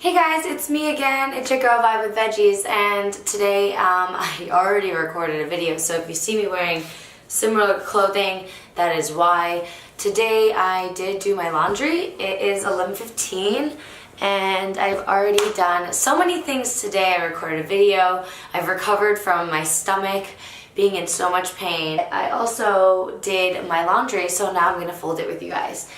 Hey guys, it's me again. It's your girl Vibe with Veggies, and today I already recorded a video, so if you see me wearing similar clothing, that is why. Today I did do my laundry. It is 11:15 and I've already done so many things today. I recorded a video. I've recovered from my stomach being in so much pain. I also did my laundry, so now I'm gonna fold it with you guys.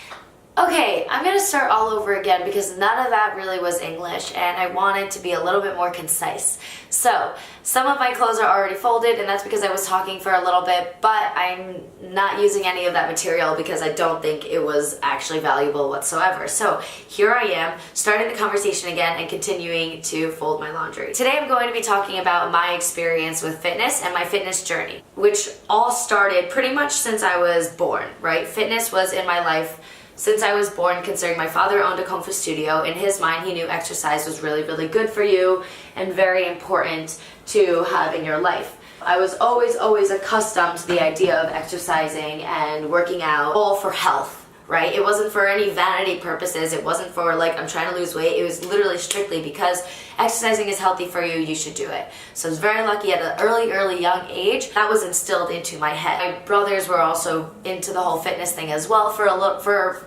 Okay, I'm going to start all over again because none of that really was English and I wanted to be a little bit more concise. So, some of my clothes are already folded and that's because I was talking for a little bit, but I'm not using any of that material because I don't think it was actually valuable whatsoever. So, here I am, starting the conversation again and continuing to fold my laundry. Today I'm going to be talking about my experience with fitness and my fitness journey, which all started pretty much since I was born, right? Fitness was in my life since I was born, considering my father owned a Kung Fu studio. In his mind, he knew exercise was really, really good for you and very important to have in your life. I was always accustomed to the idea of exercising and working out all for health, right? It wasn't for any vanity purposes. It wasn't for like, I'm trying to lose weight. It was literally strictly because exercising is healthy for you, you should do it. So I was very lucky at an early young age. That was instilled into my head. My brothers were also into the whole fitness thing as well for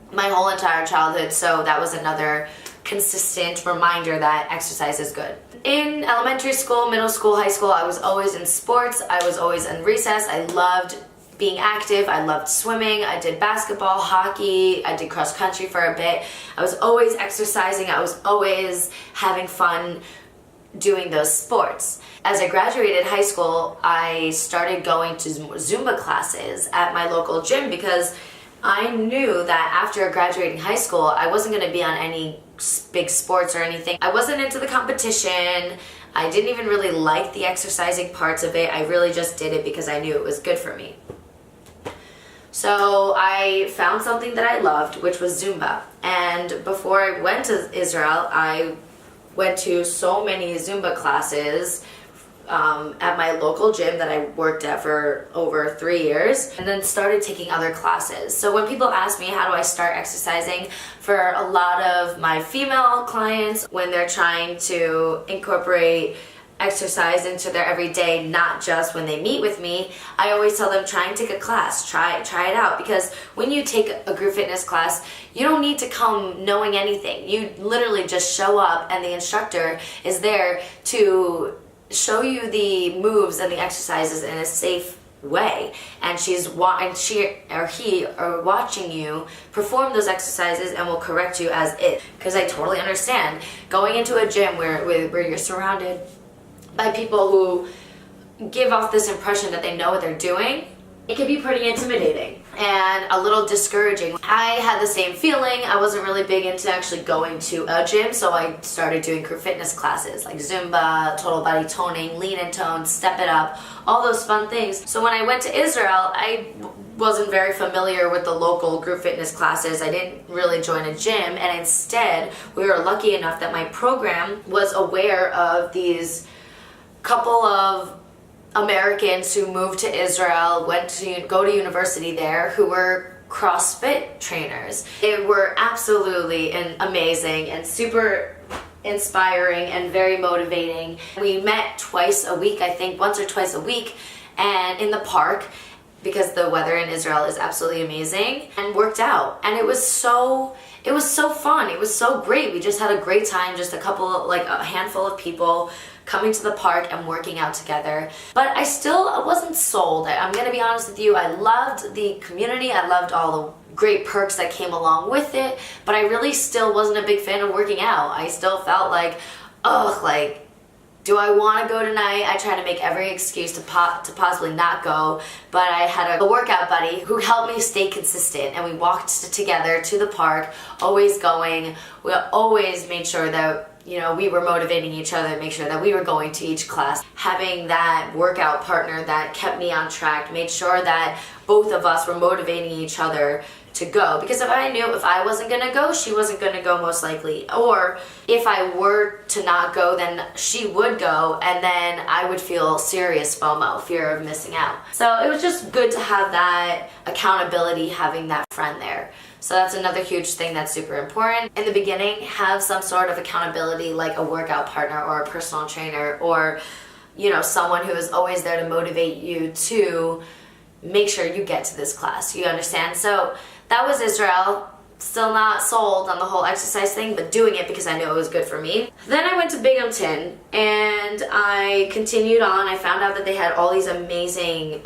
my whole entire childhood, so that was another consistent reminder that exercise is good. In elementary school, middle school, high school, I was always in sports. I was always in recess. I loved being active. I loved swimming. I did basketball, hockey. I did cross country for a bit. I was always exercising. I was always having fun doing those sports. As I graduated high school, I started going to Zumba classes at my local gym because I knew that after graduating high school, I wasn't going to be on any big sports or anything. I wasn't into the competition. I didn't even really like the exercising parts of it. I really just did it because I knew it was good for me. So I found something that I loved, which was Zumba. And before I went to Israel, I went to so many Zumba classes at my local gym that I worked at for over 3 years, and then started taking other classes. So when people ask me how do I start exercising, for a lot of my female clients, when they're trying to incorporate exercise into their everyday, not just when they meet with me, I always tell them try and take a class, try it out, because when you take a group fitness class, you don't need to come knowing anything. You literally just show up and the instructor is there to show you the moves and the exercises in a safe way, and she or he are watching you perform those exercises and will correct you as is. Because I totally understand going into a gym where you're surrounded by people who give off this impression that they know what they're doing. It can be pretty intimidating and a little discouraging. I had the same feeling. I wasn't really big into actually going to a gym, so I started doing group fitness classes like Zumba, total body toning, lean and tone, step it up, all those fun things. So when I went to Israel, I wasn't very familiar with the local group fitness classes. I didn't really join a gym, and instead we were lucky enough that my program was aware of these couple of Americans who moved to Israel, went to go to university there, who were CrossFit trainers. They were absolutely amazing and super inspiring and very motivating. We met twice a week, I think, once or twice a week, and in the park, because the weather in Israel is absolutely amazing, and worked out. And it was so fun. It was so great. We just had a great time, just a handful of people coming to the park and working out together. But I wasn't sold. I'm gonna be honest with you. I loved the community. I loved all the great perks that came along with it, but I really still wasn't a big fan of working out. I still felt like, do I want to go tonight? I try to make every excuse to possibly not go, but I had a workout buddy who helped me stay consistent, and we walked together to the park, always going. We always made sure that we were motivating each other to make sure that we were going to each class. Having that workout partner that kept me on track, made sure that both of us were motivating each other to go. Because if I knew if I wasn't gonna go, she wasn't gonna go most likely. Or if I were to not go, then she would go, and then I would feel serious FOMO, fear of missing out. So it was just good to have that accountability, having that friend there. So that's another huge thing that's super important. In the beginning, have some sort of accountability, like a workout partner or a personal trainer, or someone who is always there to motivate you to make sure you get to this class. You understand? So that was Israel. Still not sold on the whole exercise thing, but doing it because I know it was good for me. Then I went to Binghamton and I continued on. I found out that they had all these amazing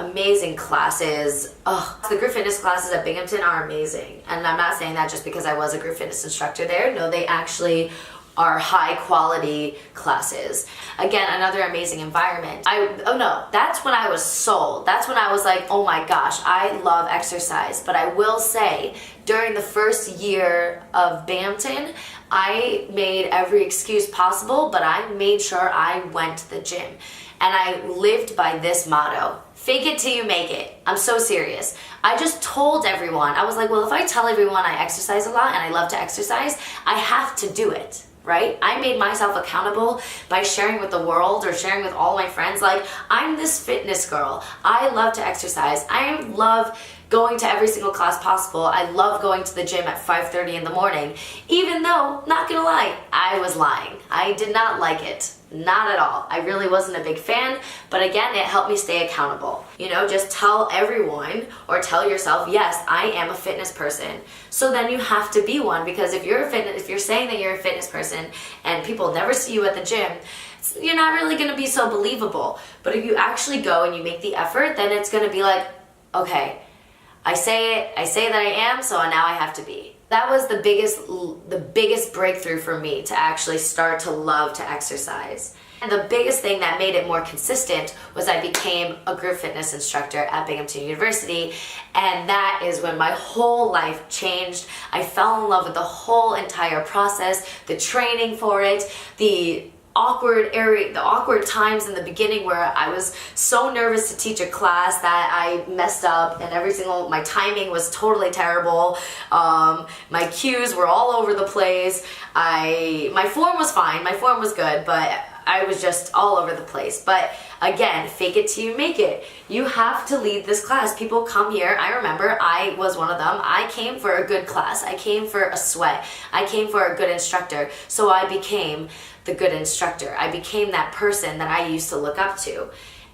classes. The group fitness classes at Binghamton are amazing. And I'm not saying that just because I was a group fitness instructor there. No, they actually are high quality classes. Again, another amazing environment. That's when I was sold. That's when I was like, oh my gosh, I love exercise. But I will say, during the first year of Binghamton, I made every excuse possible, but I made sure I went to the gym. And I lived by this motto: fake it till you make it. I'm so serious. I just told everyone, I was like, well, if I tell everyone I exercise a lot and I love to exercise, I have to do it. Right? I made myself accountable by sharing with the world or sharing with all my friends, like, I'm this fitness girl. I love to exercise. I love going to every single class possible. I love going to the gym at 5:30 in the morning, even though, not gonna lie, I was lying. I did not like it. Not at all. I really wasn't a big fan, but again, it helped me stay accountable. Just tell everyone or tell yourself, yes, I am a fitness person. So then you have to be one, because if you're saying that you're a fitness person and people never see you at the gym, you're not really going to be so believable. But if you actually go and you make the effort, then it's going to be like, okay, I say that I am, so now I have to be. That was the biggest breakthrough for me to actually start to love to exercise. And the biggest thing that made it more consistent was I became a group fitness instructor at Binghamton University, and that is when my whole life changed. I fell in love with the whole entire process, the training for it, the awkward times in the beginning where I was so nervous to teach a class that I messed up, and my timing was totally terrible. My cues were all over the place. My form was fine. My form was good, but I was just all over the place. But again, fake it till you make it. You have to lead this class. People come here. I remember I was one of them. I came for a good class. I came for a sweat. I came for a good instructor. So I became the good instructor. I became that person that I used to look up to.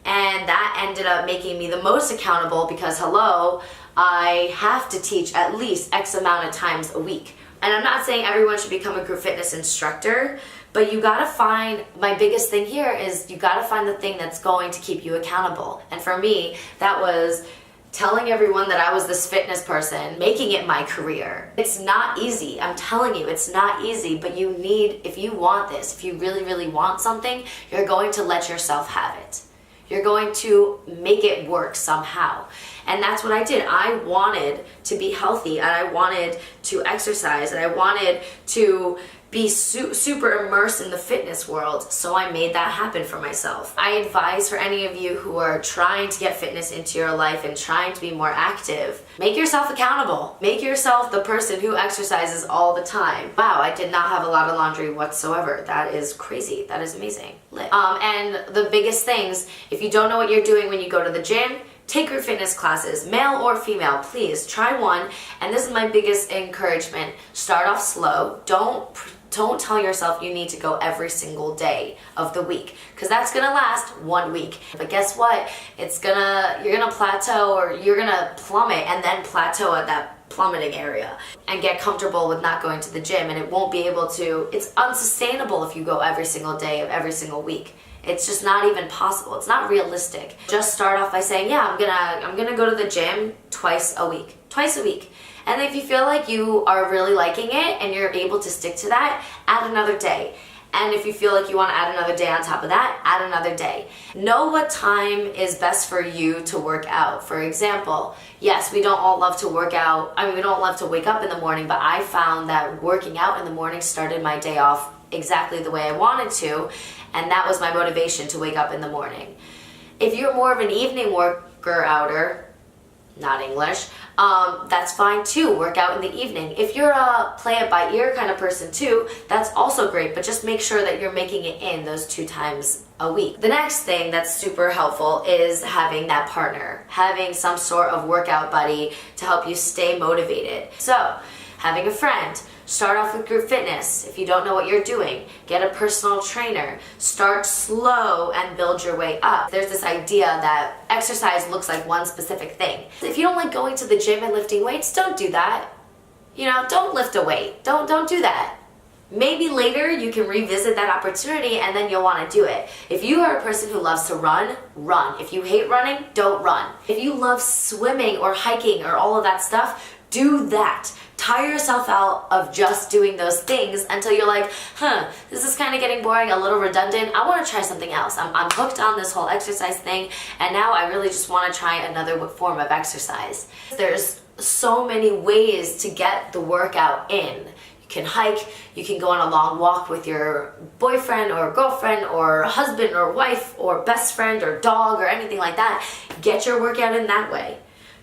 And that ended up making me the most accountable, because I have to teach at least X amount of times a week. And I'm not saying everyone should become a group fitness instructor, but you gotta find, my biggest thing here is you gotta find the thing that's going to keep you accountable. And for me, that was telling everyone that I was this fitness person, making it my career. It's not easy. I'm telling you, it's not easy, but if you want this, if you really, really want something, you're going to let yourself have it. You're going to make it work somehow. And that's what I did. I wanted to be healthy, and I wanted to exercise, and I wanted to be super immersed in the fitness world, so I made that happen for myself. I advise for any of you who are trying to get fitness into your life and trying to be more active, make yourself accountable. Make yourself the person who exercises all the time. Wow, I did not have a lot of laundry whatsoever. That is crazy. That is amazing. And the biggest things, if you don't know what you're doing when you go to the gym, take your fitness classes, male or female, please try one. And this is my biggest encouragement. Start off slow. Don't tell yourself you need to go every single day of the week, because that's gonna last 1 week. But guess what? You're gonna plateau, or you're gonna plummet and then plateau at that plummeting area and get comfortable with not going to the gym, and it's unsustainable if you go every single day of every single week. It's just not even possible. It's not realistic. Just start off by saying, yeah, I'm gonna go to the gym twice a week. And if you feel like you are really liking it and you're able to stick to that, add another day. And if you feel like you want to add another day on top of that, add another day. Know what time is best for you to work out. For example, yes, we don't all love to work out. We don't love to wake up in the morning, but I found that working out in the morning started my day off exactly the way I wanted to, and that was my motivation to wake up in the morning. If you're more of an evening worker-outer, not English, that's fine too. Work out in the evening. If you're a play it by ear kind of person too, that's also great, but just make sure that you're making it in those 2 times a week. The next thing that's super helpful is having that partner, having some sort of workout buddy to help you stay motivated. So having a friend. Start off with group fitness. If you don't know what you're doing, get a personal trainer. Start slow and build your way up. There's this idea that exercise looks like one specific thing. If you don't like going to the gym and lifting weights, don't do that. You know, don't lift a weight. Don't do that. Maybe later you can revisit that opportunity and then you'll want to do it. If you are a person who loves to run, run. If you hate running, don't run. If you love swimming or hiking or all of that stuff, do that. Tire yourself out of just doing those things until you're like, this is kind of getting boring, a little redundant. I want to try something else. I'm hooked on this whole exercise thing, and now I really just want to try another form of exercise. There's so many ways to get the workout in. You can hike, you can go on a long walk with your boyfriend or girlfriend or husband or wife or best friend or dog or anything like that. Get your workout in that way.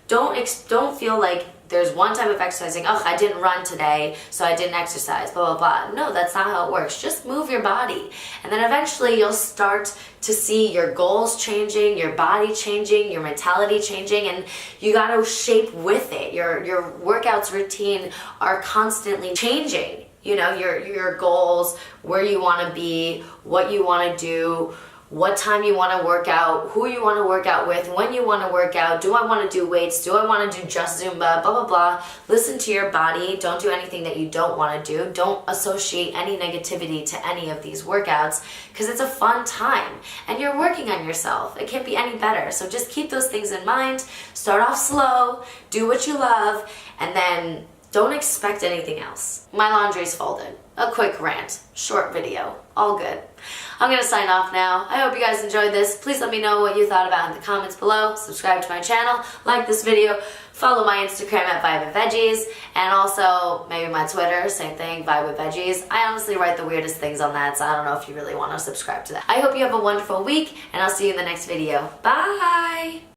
Don't feel like there's one type of exercising, I didn't run today, so I didn't exercise, blah, blah, blah. No, that's not how it works. Just move your body. And then eventually you'll start to see your goals changing, your body changing, your mentality changing, and you gotta shape with it. Your workouts routine are constantly changing. You know, your goals, where you wanna be, what you wanna do, what time you want to work out, who you want to work out with, when you want to work out, do I want to do weights, do I want to do just Zumba, blah, blah, blah. Listen to your body. Don't do anything that you don't want to do. Don't associate any negativity to any of these workouts because it's a fun time and you're working on yourself. It can't be any better. So just keep those things in mind. Start off slow, do what you love, and then don't expect anything else. My laundry's folded. A quick rant, short video, all good. I'm gonna sign off now. I hope you guys enjoyed this. Please let me know what you thought about it in the comments below. Subscribe to my channel, like this video, follow my Instagram at Vibe with Veggies, and also maybe my Twitter, same thing, Vibe with Veggies. I honestly write the weirdest things on that, so I don't know if you really want to subscribe to that. I hope you have a wonderful week, and I'll see you in the next video. Bye!